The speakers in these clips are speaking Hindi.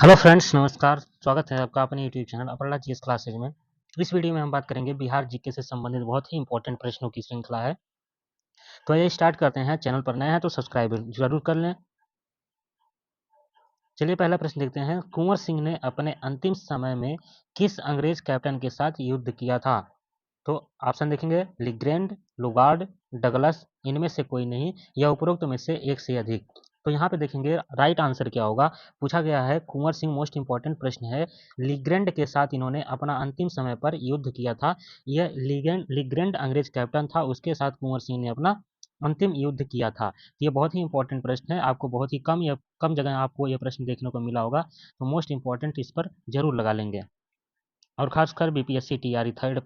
हेलो फ्रेंड्स, नमस्कार। स्वागत है आपका अपने YouTube channel Aparna GS classes में। इस वीडियो में हम बात करेंगे बिहार जीके से संबंधित बहुत ही इंपॉर्टेंट प्रश्नों की श्रृंखला है। तो ये स्टार्ट करते हैं। चैनल पर नए हैं तो सब्सक्राइब जरूर कर लें। चलिए पहला प्रश्न देखते हैं। कुंवर सिंह ने अपने अंतिम समय में किस अंग्रेज कैप्टन के साथ युद्ध किया था? तो ऑप्शन देखेंगे, लिग्रेंड, लुगार्ड, डगलस, इनमें से कोई नहीं या उपरोक्त में से एक से अधिक। तो यहाँ पे देखेंगे राइट आंसर क्या होगा। पूछा गया है कुंवर सिंह, मोस्ट इंपॉर्टेंट प्रश्न है। लिग्रेंड के साथ इन्होंने अपना अंतिम समय पर युद्ध किया था। यह लिग्रेंड अंग्रेज कैप्टन था, उसके साथ कुंवर सिंह ने अपना अंतिम युद्ध किया था। ये बहुत ही इंपॉर्टेंट प्रश्न है। आपको बहुत ही कम जगह आपको ये प्रश्न देखने को मिला होगा, तो मोस्ट इंपॉर्टेंट इस पर जरूर लगा लेंगे। और खासकर बीपीएससी टीआरई थर्ड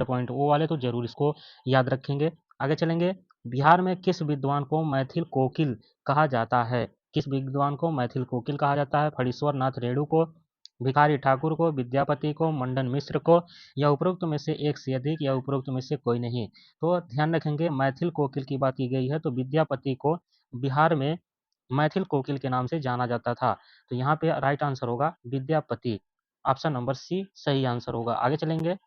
पॉइंट वो वाले तो जरूर इसको याद रखेंगे। आगे चलेंगे। बिहार में किस विद्वान को मैथिल कोकिल कहा जाता है? किस विद्वान को मैथिल कोकिल कहा जाता है? फणीश्वर नाथ रेणु को, भिखारी ठाकुर को, विद्यापति को, मंडन मिश्र को या उपरोक्त में से एक से अधिक या उपरोक्त में से कोई नहीं। तो ध्यान रखेंगे, मैथिल कोकिल की बात की गई है तो विद्यापति को बिहार में मैथिल कोकिल के नाम से जाना जाता था। तो यहाँ पे राइट आंसर होगा विद्यापति। ऑप्शन नंबर सी सही आंसर होगा। आगे चलेंगे।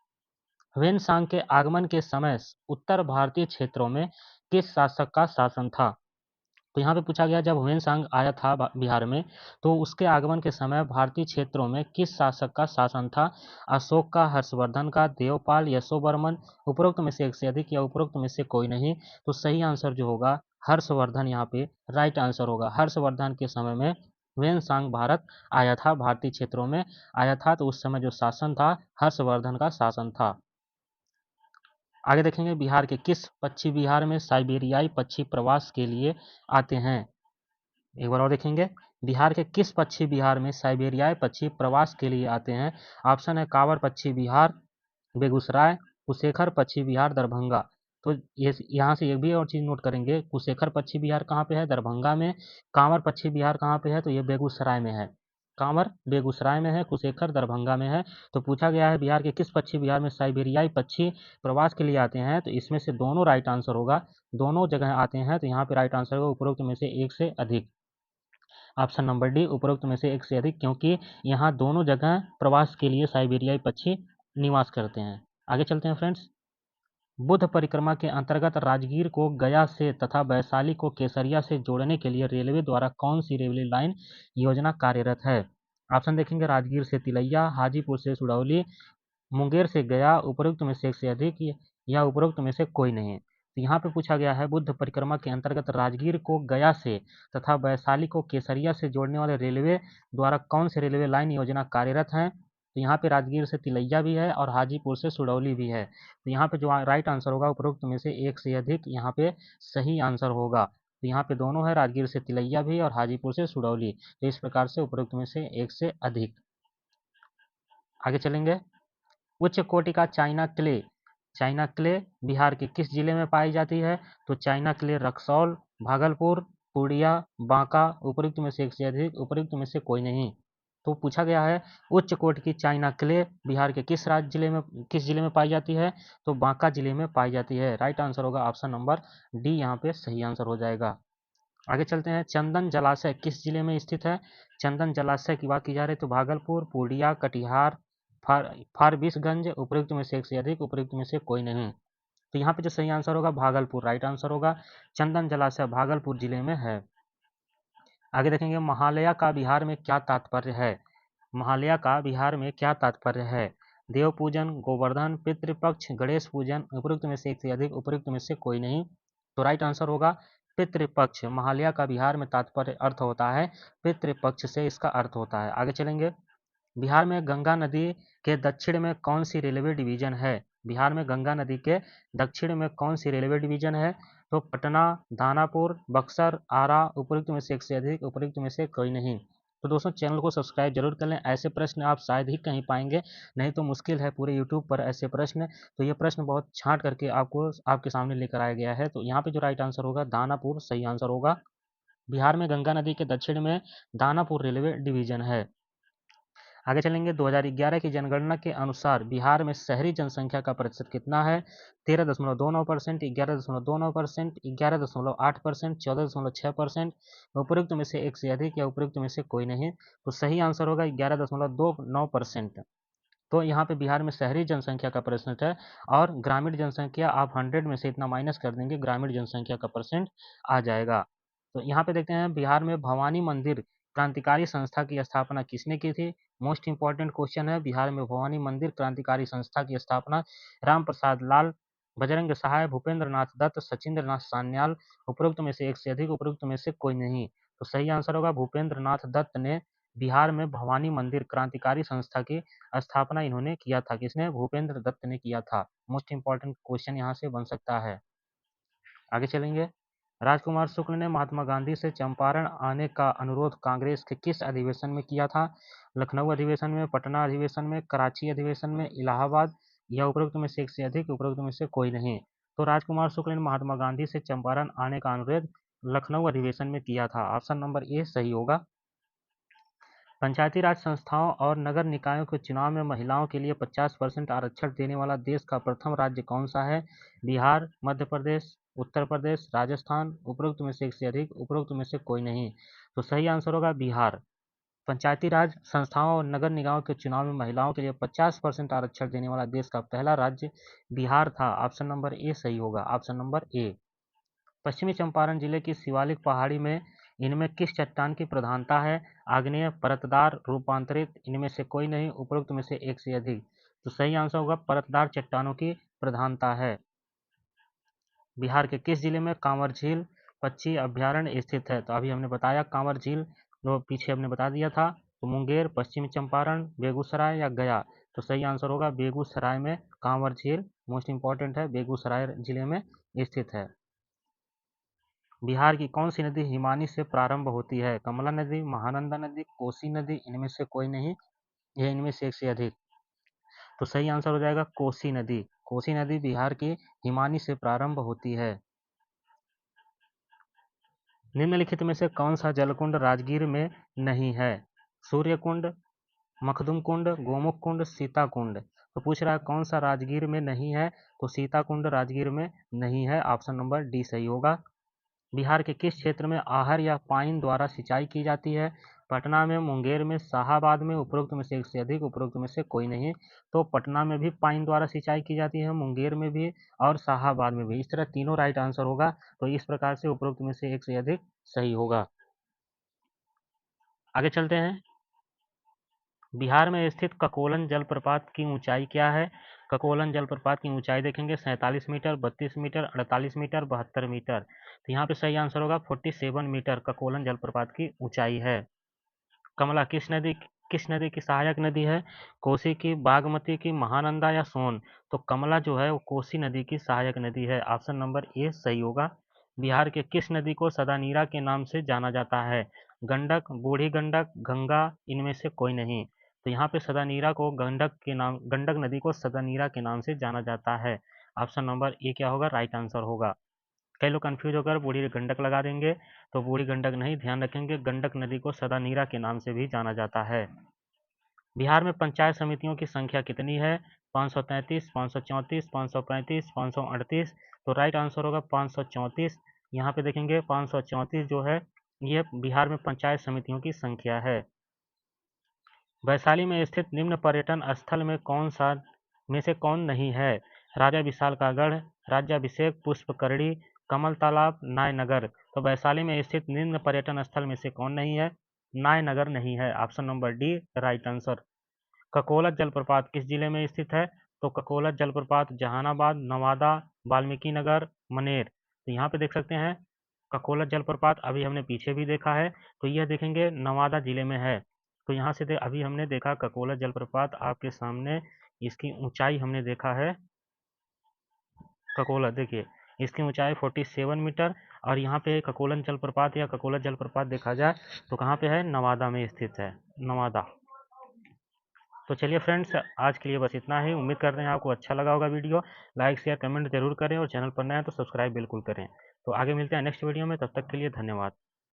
ह्वेन सांग के आगमन के समय उत्तर भारतीय क्षेत्रों में किस शासक का शासन था? तो यहाँ पे पूछा गया, जब ह्वेन सांग आया था बिहार में, तो उसके आगमन के समय भारतीय क्षेत्रों में किस शासक का शासन था? अशोक का, हर्षवर्धन का, देवपाल, यशोवर्मन, उपरोक्त में से एक से अधिक या उपरोक्त में से कोई नहीं। तो सही आंसर जो होगा हर्षवर्धन, यहाँ पे राइट आंसर होगा। हर्षवर्धन के समय में ह्वेन सांग भारत आया था, भारतीय क्षेत्रों में आया था, तो उस समय जो शासन था हर्षवर्धन का शासन था। आगे देखेंगे, बिहार के किस पक्षी बिहार में साइबेरियाई पक्षी प्रवास के लिए आते हैं? एक बार और देखेंगे, बिहार के किस पक्षी बिहार में साइबेरियाई पक्षी प्रवास के लिए आते हैं? ऑप्शन है कांवर पक्षी बिहार, बेगूसराय, कुशेखर पक्षी बिहार, दरभंगा। तो ये यहाँ से एक भी और चीज़ नोट करेंगे, कुशेखर पक्षी बिहार कहाँ पे है? दरभंगा में। कांवर पक्षी बिहार कहाँ पे है? तो ये बेगूसराय में है। कांवर बेगूसराय में है, कुशेखर दरभंगा में है। तो पूछा गया है बिहार के किस पक्षी बिहार में साइबेरियाई पक्षी प्रवास के लिए आते हैं, तो इसमें से दोनों राइट आंसर होगा। दोनों जगह आते हैं, तो यहाँ पे राइट आंसर होगा उपरोक्त में से एक से अधिक। ऑप्शन नंबर डी, उपरोक्त में से एक से अधिक, क्योंकि यहाँ दोनों जगह प्रवास के लिए साइबेरियाई पक्षी निवास करते हैं। आगे चलते हैं फ्रेंड्स। बुद्ध परिक्रमा के अंतर्गत राजगीर को गया से तथा वैशाली को केसरिया से जोड़ने के लिए रेलवे द्वारा कौन सी रेलवे लाइन योजना कार्यरत है? ऑप्शन देखेंगे, राजगीर से तिलैया, हाजीपुर से सुडौली, मुंगेर से गया, उपरोक्त में से एक से अधिक या उपरोक्त में से कोई नहीं। तो यहाँ पे पूछा गया है, बुद्ध परिक्रमा के अंतर्गत राजगीर को गया से तथा वैशाली को केसरिया से जोड़ने वाले रेलवे द्वारा कौन से रेलवे लाइन योजना कार्यरत है? तो यहाँ पे राजगीर से तिलैया भी है और हाजीपुर से सुडौली भी है। तो यहाँ पे जो राइट आंसर होगा उपरोक्त में से एक से अधिक, यहाँ पे सही आंसर होगा। तो यहाँ पे दोनों है, राजगीर से तिलैया भी और हाजीपुर से सुडौली। तो इस प्रकार से उपरोक्त में से एक से अधिक। आगे चलेंगे। उच्च कोटि का चाइना क्ले बिहार के किस जिले में पाई जाती है? तो चाइना क्ले रक्सौल, भागलपुर, पूर्णिया, बांका, उपयुक्त में से एक से अधिक, उपयुक्त में से कोई नहीं। तो पूछा गया है, उच्च कोटि की चाइना क्ले बिहार के किस जिले में पाई जाती है? तो बांका जिले में पाई जाती है। राइट आंसर होगा ऑप्शन नंबर डी, यहाँ पे सही आंसर हो जाएगा। आगे चलते हैं। चंदन जलाशय किस जिले में स्थित है? चंदन जलाशय की बात की जा रही है तो भागलपुर, पूर्णिया, कटिहार, फारबिसगंज, उपयुक्त में से एक से अधिक, उपयुक्त में से कोई नहीं। तो यहाँ पे जो सही आंसर होगा भागलपुर राइट आंसर होगा। चंदन जलाशय भागलपुर जिले में है। आगे देखेंगे, महालया का बिहार में क्या तात्पर्य है? महालया का बिहार में क्या तात्पर्य है? देव पूजन, गोवर्धन, पितृपक्ष, गणेश पूजन, उपयुक्त में से एक से अधिक, उपयुक्त में से कोई नहीं। तो राइट आंसर होगा पितृपक्ष। महालया का बिहार में तात्पर्य अर्थ होता है पितृपक्ष से इसका अर्थ होता है। आगे चलेंगे। बिहार में गंगा नदी के दक्षिण में कौन सी रेलवे डिवीजन है? बिहार में गंगा नदी के दक्षिण में कौन सी रेलवे डिवीजन है? तो पटना, दानापुर, बक्सर, आरा, उपयुक्त में से एक से अधिक, उपयुक्त में से कोई नहीं। तो दोस्तों चैनल को सब्सक्राइब जरूर कर लें, ऐसे प्रश्न आप शायद ही कहीं पाएंगे, नहीं तो मुश्किल है पूरे यूट्यूब पर ऐसे प्रश्न। तो ये प्रश्न बहुत छांट करके आपको आपके सामने लेकर आया गया है। तो यहाँ पे जो राइट आंसर होगा दानापुर सही आंसर होगा। बिहार में गंगा नदी के दक्षिण में दानापुर रेलवे डिवीजन है। आगे चलेंगे। 2011 की जनगणना के अनुसार बिहार में शहरी जनसंख्या का प्रतिशत कितना है? 13.29%, 11.29%, 11.8%, 14.6%। उपयुक्त में से एक से अधिक या उपयुक्त में से कोई नहीं। तो सही आंसर होगा 11.29%। तो यहाँ पे बिहार में शहरी जनसंख्या का परसेंट है, और ग्रामीण जनसंख्या आप 100 में से इतना माइनस कर देंगे, ग्रामीण जनसंख्या का परसेंट आ जाएगा। तो यहाँ पे देखते हैं, बिहार में भवानी मंदिर क्रांतिकारी संस्था की स्थापना किसने की थी? मोस्ट इंपॉर्टेंट क्वेश्चन है। बिहार में भवानी मंदिर क्रांतिकारी संस्था की स्थापना राम प्रसाद लाल, बजरंग सहाय, भूपेंद्र नाथ दत्त, सचिंद्र नाथ सान्याल। उपरोक्त में से एक से अधिक, उपरोक्त में से कोई नहीं। तो सही आंसर होगा भूपेंद्र नाथ दत्त ने बिहार में भवानी मंदिर क्रांतिकारी संस्था की स्थापना इन्होंने किया था। किसने? भूपेंद्र दत्त ने किया था। मोस्ट इंपॉर्टेंट क्वेश्चन यहाँ से बन सकता है। आगे चलेंगे। राजकुमार शुक्ल ने महात्मा गांधी से चंपारण आने का अनुरोध कांग्रेस के किस अधिवेशन में किया था? लखनऊ अधिवेशन में, पटना अधिवेशन में, कराची अधिवेशन में, इलाहाबाद, या उपरोक्त में से एक से अधिक, उपरोक्त में से कोई नहीं। तो राजकुमार शुक्ल ने महात्मा गांधी से चंपारण आने का अनुरोध लखनऊ अधिवेशन में किया था। ऑप्शन नंबर ए सही होगा। पंचायती राज संस्थाओं और नगर निकायों के चुनाव में महिलाओं के लिए 50% आरक्षण देने वाला देश का प्रथम राज्य कौन सा है? बिहार, मध्य प्रदेश, उत्तर प्रदेश, राजस्थान। उपरोक्त में से एक से अधिक, उपरोक्त में से कोई नहीं। तो सही आंसर होगा बिहार। पंचायती राज संस्थाओं और नगर निकायों के चुनाव में महिलाओं के लिए 50% आरक्षण देने वाला देश का पहला राज्य बिहार था। ऑप्शन नंबर ए सही होगा। Option number A. पश्चिमी चंपारण जिले की शिवालिक पहाड़ी में इनमें किस चट्टान की प्रधानता है? आग्नेय, परतदार, रूपांतरित। इनमें से कोई नहीं, उपरोक्त में से एक से अधिक। तो सही आंसर होगा परतदार चट्टानों की प्रधानता है। बिहार के किस जिले में कांवर झील पक्षी अभ्यारण्य स्थित है? तो अभी हमने बताया कांवर झील, जो पीछे हमने बता दिया था। तो मुंगेर, पश्चिमी चंपारण, बेगूसराय या गया? तो सही आंसर होगा बेगूसराय में कांवर झील मोस्ट इंपॉर्टेंट है, बेगूसराय जिले में स्थित है। बिहार की कौन सी नदी हिमानी से प्रारंभ होती है? कमला नदी, महानंदा नदी, कोसी नदी। इनमें से कोई नहीं, यह इनमें से एक से अधिक। तो सही आंसर हो जाएगा कोसी नदी। कोसी नदी बिहार की हिमानी से प्रारंभ होती है। निम्नलिखित में से कौन सा जलकुंड राजगीर में नहीं है? सूर्य कुंड, मखदुम कुंड, गोमुख कुंड, सीता कुंड। तो पूछ रहा है कौन सा राजगीर में नहीं है? तो सीता कुंड राजगीर में नहीं है। ऑप्शन नंबर डी सही होगा। बिहार के किस क्षेत्र में आहर या पाइन द्वारा सिंचाई की जाती है? पटना में, मुंगेर में, शाहाबाद में। उपरोक्त में से एक से अधिक, उपरोक्त में से कोई नहीं। तो पटना में भी पाइन द्वारा सिंचाई की जाती है, मुंगेर में भी और शाहाबाद में भी। इस तरह तीनों राइट आंसर होगा। तो इस प्रकार से उपरोक्त में से एक से अधिक सही होगा। आगे चलते हैं। बिहार में स्थित ककोलन जलप्रपात की ऊंचाई क्या है? ककोलन जलप्रपात की ऊंचाई देखेंगे 47 मीटर, 32 मीटर, 48 मीटर, 72 मीटर। तो यहाँ पे सही आंसर होगा 47 मीटर ककोलन जलप्रपात की ऊंचाई है। कमला किस नदी की सहायक नदी है? कोसी की, बागमती की, महानंदा या सोन? तो कमला जो है वो कोसी नदी की सहायक नदी है। ऑप्शन नंबर ए सही होगा। बिहार के किस नदी को सदानीरा के नाम से जाना जाता है? गंडक, बूढ़ी गंडक, गंगा। इनमें से कोई नहीं। तो यहाँ पे सदानीरा को गंडक नदी को सदानीरा के नाम से जाना जाता है। ऑप्शन नंबर ए क्या होगा? राइट आंसर होगा। कई लोग कंफ्यूज होकर बूढ़ी गंडक लगा देंगे, तो बूढ़ी गंडक नहीं, ध्यान रखेंगे गंडक नदी को सदानीरा के नाम से भी जाना जाता है। बिहार में पंचायत समितियों की संख्या कितनी है? 533, 534, 535, 538। तो राइट आंसर होगा 534। यहाँ पे देखेंगे 534 जो है ये बिहार में पंचायत समितियों की संख्या है। वैशाली में स्थित निम्न पर्यटन स्थल में कौन नहीं है? राजा विशाल का गढ़, राज्याभिषेक, पुष्पकरणी, कमल तालाब, नायनगर। तो वैशाली में स्थित निम्न पर्यटन स्थल में से कौन नहीं है? नायनगर नहीं है। Option number D right answer. ककोला जलप्रपात किस जिले में स्थित है? तो ककोला जलप्रपात जहानाबाद, नवादा, वाल्मीकि नगर, मनेर। तो यहाँ पे देख सकते हैं ककोला जलप्रपात अभी हमने पीछे भी देखा है, तो यह देखेंगे नवादा जिले में है। तो यहाँ से अभी हमने देखा ककोला जलप्रपात आपके सामने, इसकी ऊंचाई हमने देखा है। ककोला देखिए इसकी ऊंचाई 47 मीटर, और यहाँ पे ककोलन जलप्रपात या ककोला जलप्रपात देखा जाए तो कहाँ पे है? नवादा में स्थित है, नवादा। तो चलिए फ्रेंड्स, आज के लिए बस इतना ही। उम्मीद कर रहे हैं आपको अच्छा लगा होगा वीडियो। लाइक शेयर कमेंट जरूर करें, और चैनल पर नए हैं तो सब्सक्राइब बिल्कुल करें। तो आगे मिलते हैं नेक्स्ट वीडियो में, तब तक के लिए धन्यवाद।